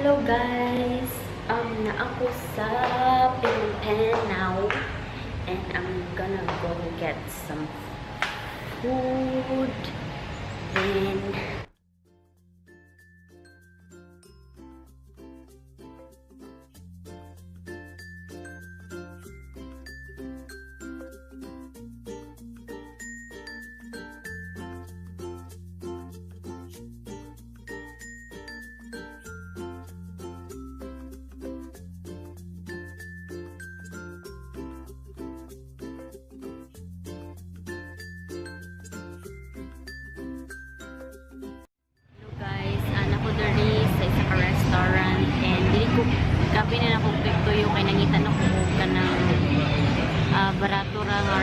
Hello guys! Na ako sa Phnom Penh now and I'm gonna go get some food and sa isa ka restaurant and dili ko gabi na akong pektoyo kay nangita na ko ka ng barato ra nga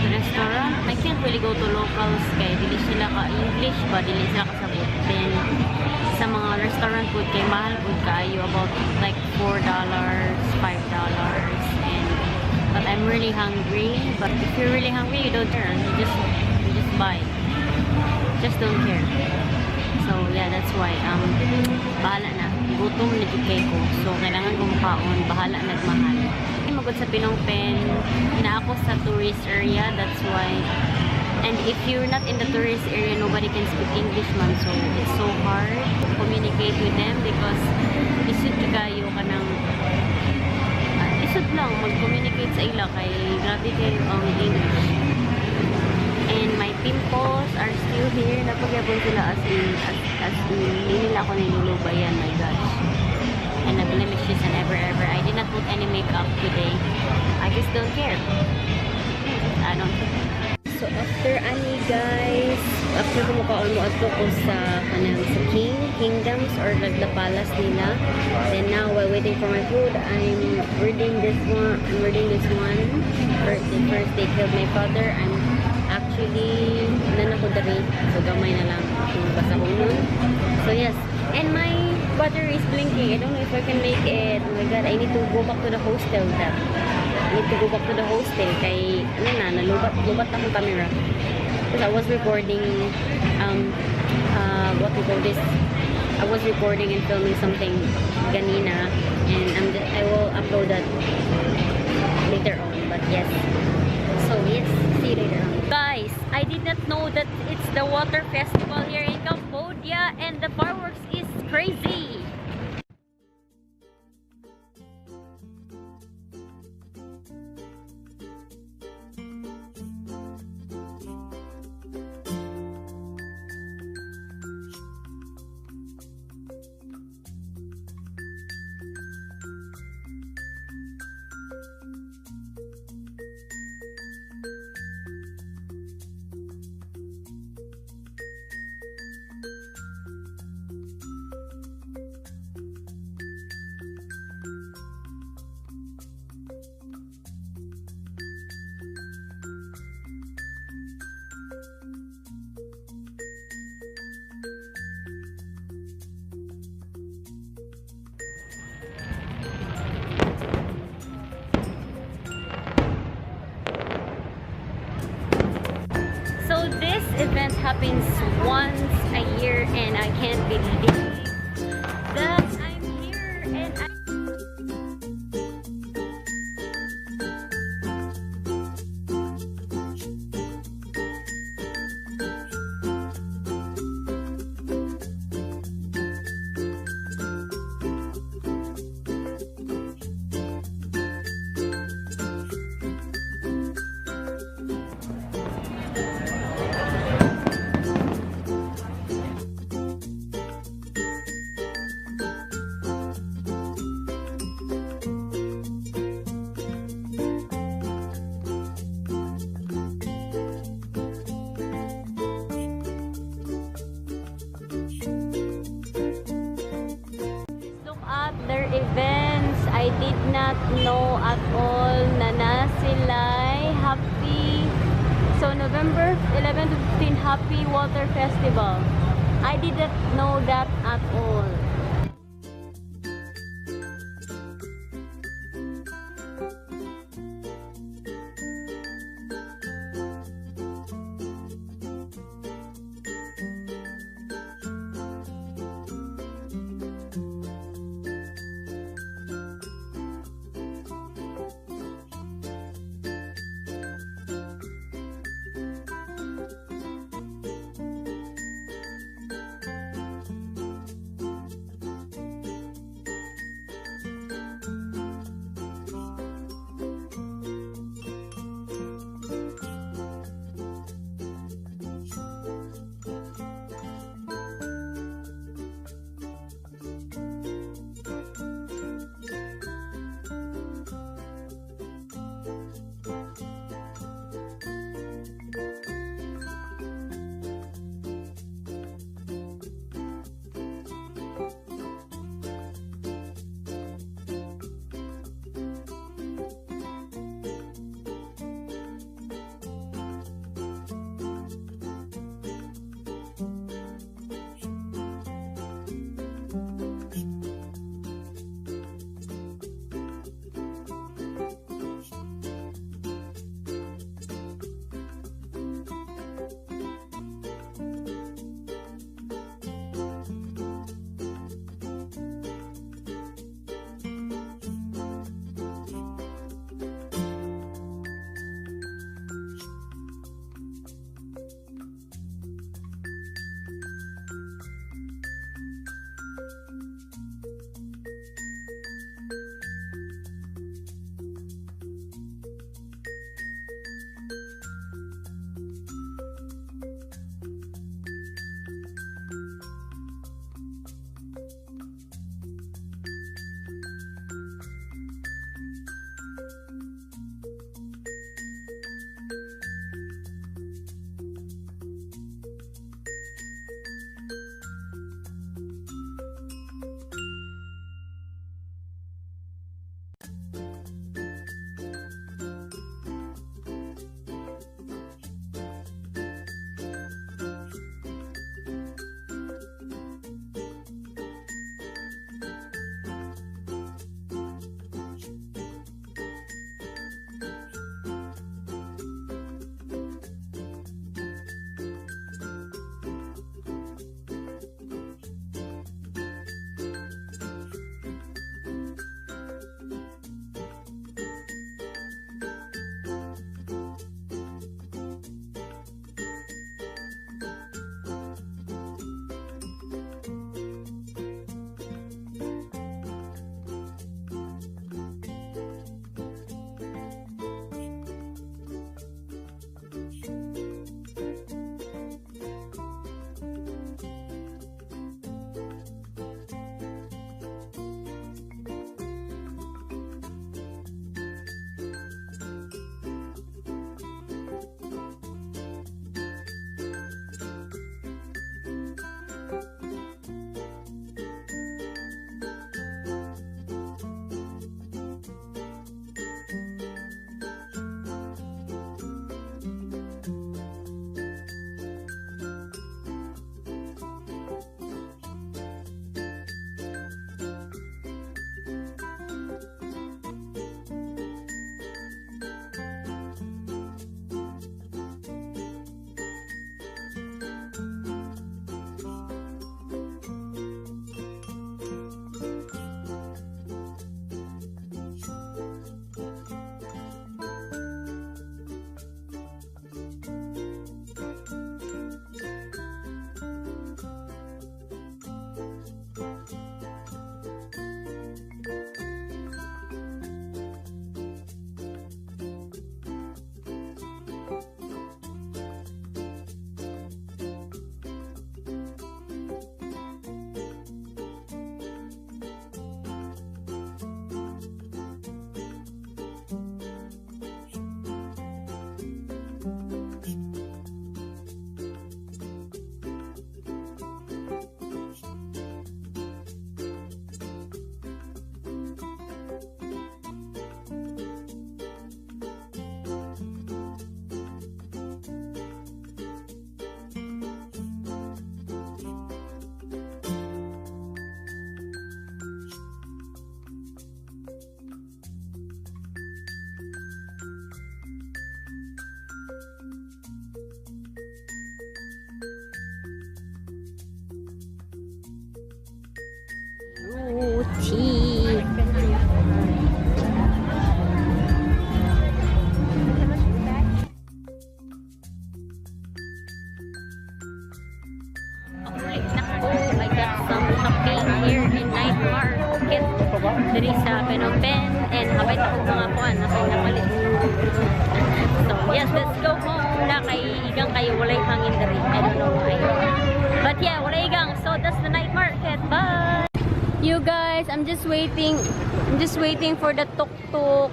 restaurant. I can't really go to locals kay dili sila ka English ba, dili sila kasabot. Then sa mga restaurant food kay mahal food kaayo about like $4, $5 and but I'm really hungry. But if you're really hungry, you don't care. You just buy. Just don't care. So yeah, that's why bahala na. Gutom na jukay ko. So kailangan kong kaon, bahala nagmahal. Magod sa Phnom Penh, na ako sa tourist area, that's why. And if you're not in the tourist area, nobody can speak English man. So it's so hard to communicate with them because isud kayo ka ng isud lang mag-communicate sa ila kay grabe kayo ang English. And my pimples are still here. Napagyapon sila as in hindi nila ako nilulubayan. My gosh. And blemishes and ever. I did not put any makeup today. I just don't care. I don't care. So after ani guys, after kumukaon mo ato ko sa kanang sa Kingdoms or like the palace nila. Then now while waiting for my food, I'm reading this one. First they killed my father. I'm actually nan ako dari. So gamay na lang yung basa ko nun. So yes. And my battery is blinking. I don't know if I can make it. Oh my god, I need to go back to the hostel. I need to go back to the hostel kay ano na, nalubat akong camera. Because I was recording what we call this. I was recording and filming something ganina and I will upload that later on. But yes. So yes, see you later on. Guys, I did not know that it's the water festival here in Cambodia and the fireworks is crazy. So this event happens once a year and I can't believe that I'm here and their events. I did not know at all na sila'y happy. So November 11 to 15 Happy Water Festival. I didn't know that at all. diri sa Phnom Penh and habay ta og mga kuan nakay napalit. So yes, let's go home na kay igang kayo walay hangin diri. I don't know why. But yeah, walay igang. So that's the night market. Bye. You guys, I'm just waiting for the tuk-tuk.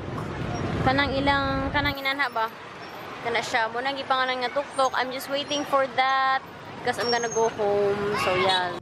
Kanang inanha ba? Kana siya. Muna gipangalan nga tuk-tuk. I'm just waiting for that because I'm gonna go home. So yeah.